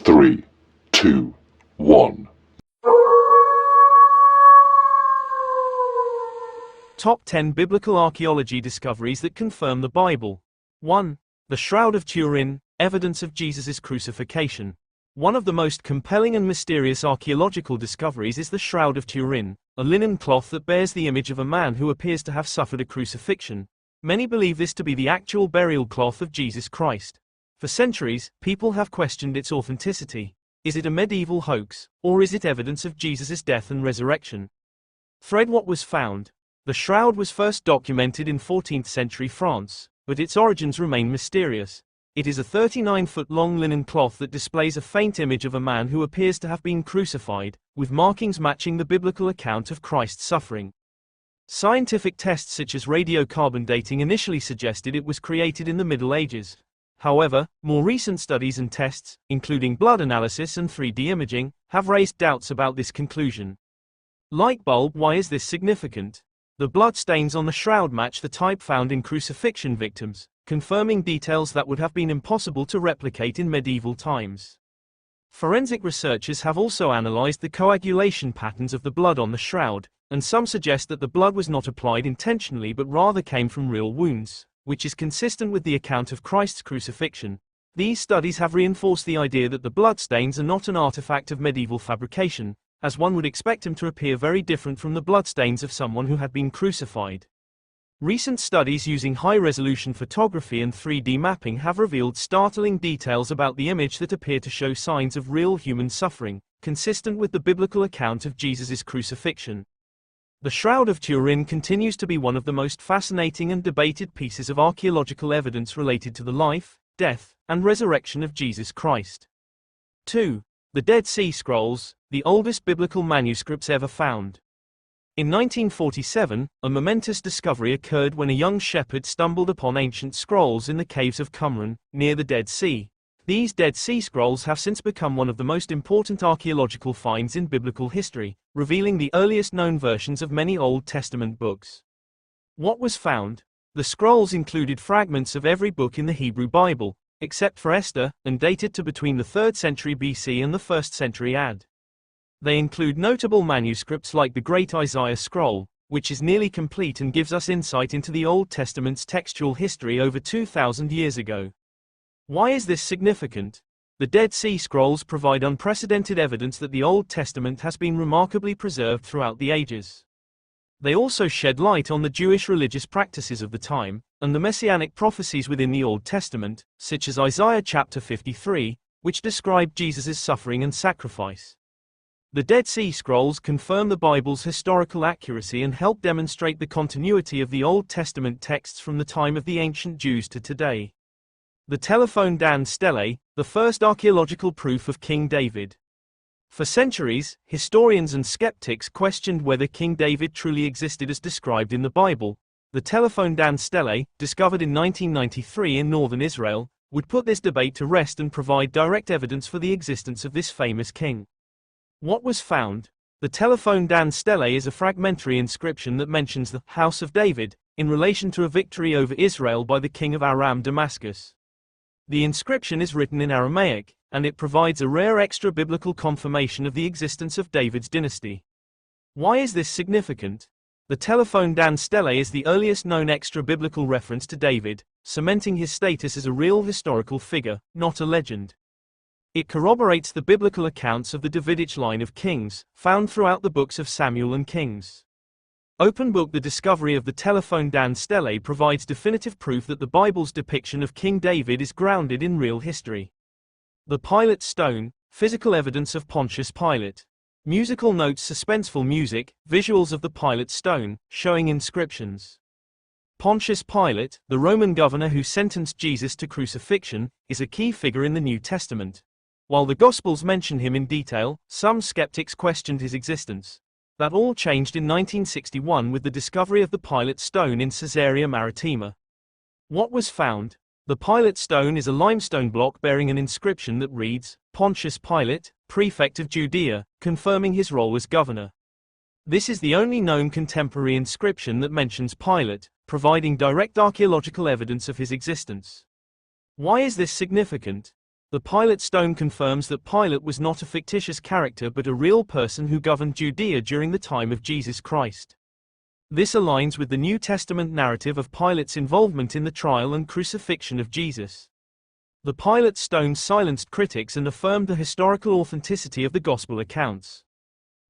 3, 2, 1. Top 10 Biblical Archaeology Discoveries that Confirm the Bible. 1. The Shroud of Turin, Evidence of Jesus' Crucifixion. One of the most compelling and mysterious archaeological discoveries is the Shroud of Turin, a linen cloth that bears the image of a man who appears to have suffered a crucifixion. Many believe this to be the actual burial cloth of Jesus Christ. For centuries, people have questioned its authenticity. Is it a medieval hoax, or is it evidence of Jesus' death and resurrection? Thread. What was found? The shroud was first documented in 14th century France, but its origins remain mysterious. It is a 39-foot-long linen cloth that displays a faint image of a man who appears to have been crucified, with markings matching the biblical account of Christ's suffering. Scientific tests such as radiocarbon dating initially suggested it was created in the Middle Ages. However, more recent studies and tests, including blood analysis and 3D imaging, have raised doubts about this conclusion. Light bulb. Why is this significant? The blood stains on the shroud match the type found in crucifixion victims, confirming details that would have been impossible to replicate in medieval times. Forensic researchers have also analyzed the coagulation patterns of the blood on the shroud, and some suggest that the blood was not applied intentionally but rather came from real wounds, which is consistent with the account of Christ's crucifixion. These studies have reinforced the idea that the bloodstains are not an artifact of medieval fabrication, as one would expect them to appear very different from the bloodstains of someone who had been crucified. Recent studies using high-resolution photography and 3D mapping have revealed startling details about the image that appear to show signs of real human suffering, consistent with the biblical account of Jesus' crucifixion. The Shroud of Turin continues to be one of the most fascinating and debated pieces of archaeological evidence related to the life, death, and resurrection of Jesus Christ. 2. The Dead Sea Scrolls, the oldest biblical manuscripts ever found. In 1947, a momentous discovery occurred when a young shepherd stumbled upon ancient scrolls in the caves of Qumran, near the Dead Sea. These Dead Sea Scrolls have since become one of the most important archaeological finds in biblical history, revealing the earliest known versions of many Old Testament books. What was found? The scrolls included fragments of every book in the Hebrew Bible, except for Esther, and dated to between the 3rd century BC and the 1st century AD. They include notable manuscripts like the Great Isaiah Scroll, which is nearly complete and gives us insight into the Old Testament's textual history over 2,000 years ago. Why is this significant? The Dead Sea Scrolls provide unprecedented evidence that the Old Testament has been remarkably preserved throughout the ages. They also shed light on the Jewish religious practices of the time, and the messianic prophecies within the Old Testament, such as Isaiah chapter 53, which describe Jesus' suffering and sacrifice. The Dead Sea Scrolls confirm the Bible's historical accuracy and help demonstrate the continuity of the Old Testament texts from the time of the ancient Jews to today. The Telephone Dan Stele, the first archaeological proof of King David. For centuries, historians and skeptics questioned whether King David truly existed as described in the Bible. The Telephone Dan Stele, discovered in 1993 in northern Israel, would put this debate to rest and provide direct evidence for the existence of this famous king. What was found? The Telephone Dan Stele is a fragmentary inscription that mentions the House of David, in relation to a victory over Israel by the king of Aram Damascus. The inscription is written in Aramaic, and it provides a rare extra-biblical confirmation of the existence of David's dynasty. Why is this significant? The Telephone Dan Stele is the earliest known extra-biblical reference to David, cementing his status as a real historical figure, not a legend. It corroborates the biblical accounts of the Davidic line of kings, found throughout the books of Samuel and Kings. Open book. The discovery of the Telephone Dan Stele provides definitive proof that the Bible's depiction of King David is grounded in real history. The Pilate Stone, physical evidence of Pontius Pilate. Musical notes. Suspenseful music, visuals of the Pilate Stone, showing inscriptions. Pontius Pilate, the Roman governor who sentenced Jesus to crucifixion, is a key figure in the New Testament. While the Gospels mention him in detail, some skeptics questioned his existence. That all changed in 1961 with the discovery of the Pilate Stone in Caesarea Maritima. What was found? The Pilate Stone is a limestone block bearing an inscription that reads, Pontius Pilate, prefect of Judea, confirming his role as governor. This is the only known contemporary inscription that mentions Pilate, providing direct archaeological evidence of his existence. Why is this significant? The Pilate stone confirms that Pilate was not a fictitious character but a real person who governed Judea during the time of Jesus Christ. This aligns with the New Testament narrative of Pilate's involvement in the trial and crucifixion of Jesus. The Pilate stone silenced critics and affirmed the historical authenticity of the Gospel accounts.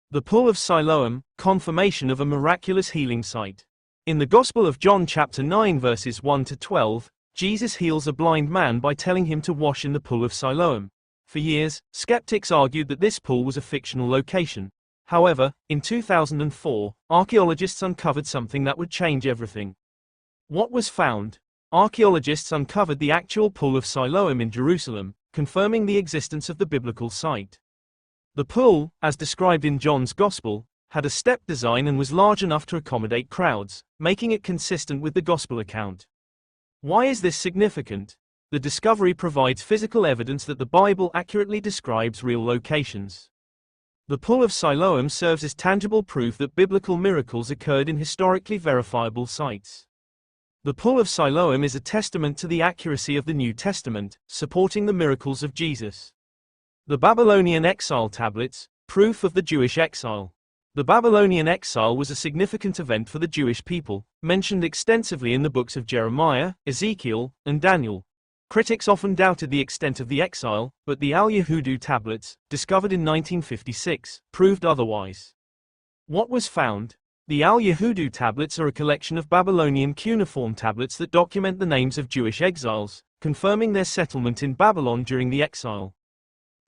The Pool of Siloam, confirmation of a miraculous healing site. In the Gospel of John chapter 9 verses 1 to 12, Jesus heals a blind man by telling him to wash in the Pool of Siloam. For years, skeptics argued that this pool was a fictional location. However, in 2004, archaeologists uncovered something that would change everything. What was found? Archaeologists uncovered the actual Pool of Siloam in Jerusalem, confirming the existence of the biblical site. The pool, as described in John's Gospel, had a step design and was large enough to accommodate crowds, making it consistent with the Gospel account. Why is this significant? The discovery provides physical evidence that the Bible accurately describes real locations. The Pool of Siloam serves as tangible proof that biblical miracles occurred in historically verifiable sites. The Pool of Siloam is a testament to the accuracy of the New Testament, supporting the miracles of Jesus. The Babylonian exile tablets, proof of the Jewish exile. The Babylonian exile was a significant event for the Jewish people, mentioned extensively in the books of Jeremiah, Ezekiel, and Daniel. Critics often doubted the extent of the exile, but the Al-Yahudu tablets, discovered in 1956, proved otherwise. What was found? The Al-Yahudu tablets are a collection of Babylonian cuneiform tablets that document the names of Jewish exiles, confirming their settlement in Babylon during the exile.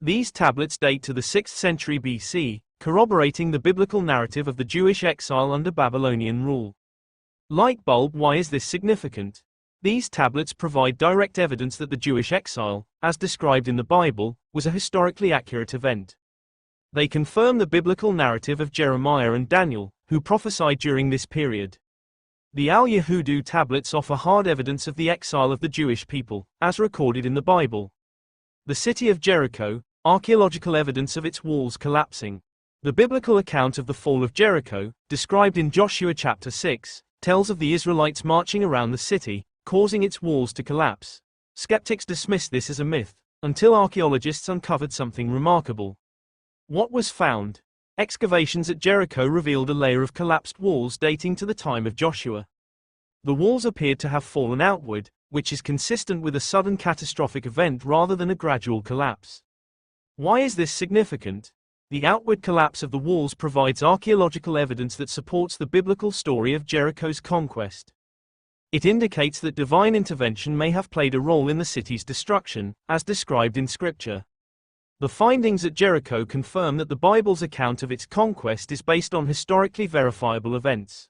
These tablets date to the 6th century BC, corroborating the biblical narrative of the Jewish exile under Babylonian rule. Light bulb. Why is this significant? These tablets provide direct evidence that the Jewish exile, as described in the Bible, was a historically accurate event. They confirm the biblical narrative of Jeremiah and Daniel, who prophesied during this period. The Al-Yahudu tablets offer hard evidence of the exile of the Jewish people, as recorded in the Bible. The city of Jericho, archaeological evidence of its walls collapsing. The biblical account of the fall of Jericho, described in Joshua chapter 6, tells of the Israelites marching around the city, causing its walls to collapse. Skeptics dismissed this as a myth, until archaeologists uncovered something remarkable. What was found? Excavations at Jericho revealed a layer of collapsed walls dating to the time of Joshua. The walls appeared to have fallen outward, which is consistent with a sudden catastrophic event rather than a gradual collapse. Why is this significant? The outward collapse of the walls provides archaeological evidence that supports the biblical story of Jericho's conquest. It indicates that divine intervention may have played a role in the city's destruction, as described in Scripture. The findings at Jericho confirm that the Bible's account of its conquest is based on historically verifiable events.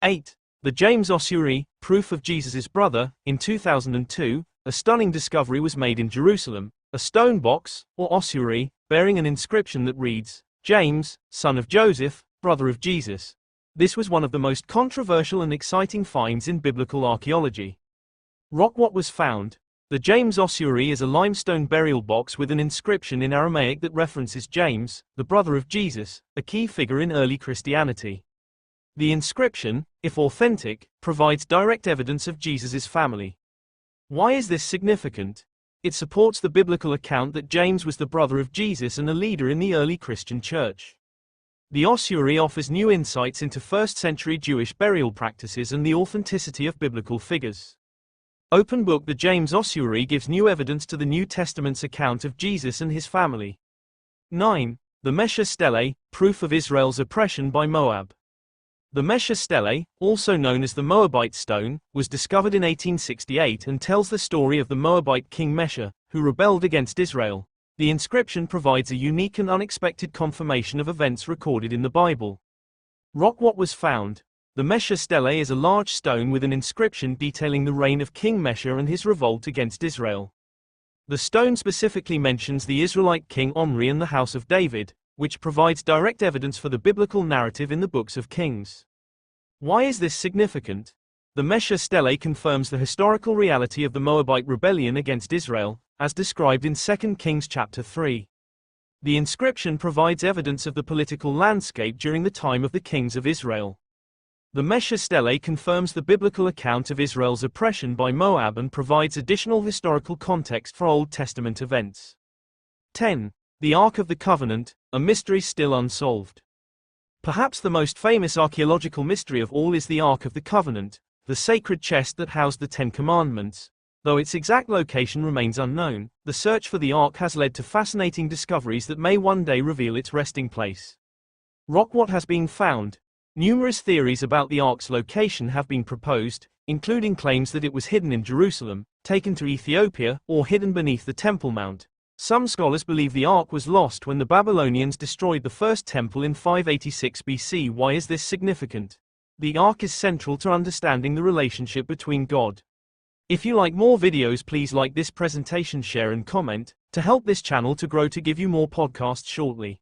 8. The James ossuary, proof of Jesus' brother. In 2002, a stunning discovery was made in Jerusalem, a stone box, or ossuary, bearing an inscription that reads, "James, son of Joseph, brother of Jesus." This was one of the most controversial and exciting finds in biblical archaeology. What was found? The James ossuary is a limestone burial box with an inscription in Aramaic that references James, the brother of Jesus, a key figure in early Christianity. The inscription, if authentic, provides direct evidence of Jesus' family. Why is this significant? It supports the biblical account that James was the brother of Jesus and a leader in the early Christian church. The ossuary offers new insights into first-century Jewish burial practices and the authenticity of biblical figures. Open book. The James ossuary gives new evidence to the New Testament's account of Jesus and his family. 9. The Mesha stele, proof of Israel's oppression by Moab. The Mesha stele, also known as the Moabite stone, was discovered in 1868 and tells the story of the Moabite king Mesha, who rebelled against Israel. The inscription provides a unique and unexpected confirmation of events recorded in the Bible. What was found? The Mesha stele is a large stone with an inscription detailing the reign of King Mesha and his revolt against Israel. The stone specifically mentions the Israelite king Omri and the house of David, which provides direct evidence for the biblical narrative in the books of Kings. Why is this significant? The Mesha stele confirms the historical reality of the Moabite rebellion against Israel, as described in 2 Kings chapter 3. The inscription provides evidence of the political landscape during the time of the kings of Israel. The Mesha Stele confirms the biblical account of Israel's oppression by Moab and provides additional historical context for Old Testament events. 10. The Ark of the Covenant, a mystery still unsolved. Perhaps the most famous archaeological mystery of all is the Ark of the Covenant, the sacred chest that housed the Ten Commandments. Though its exact location remains unknown, the search for the Ark has led to fascinating discoveries that may one day reveal its resting place. What has been found? Numerous theories about the Ark's location have been proposed, including claims that it was hidden in Jerusalem, taken to Ethiopia, or hidden beneath the Temple Mount. Some scholars believe the Ark was lost when the Babylonians destroyed the first temple in 586 BC. Why is this significant? The Ark is central to understanding the relationship between God. If you like more videos, please like this presentation, share and comment, to help this channel to grow, to give you more podcasts shortly.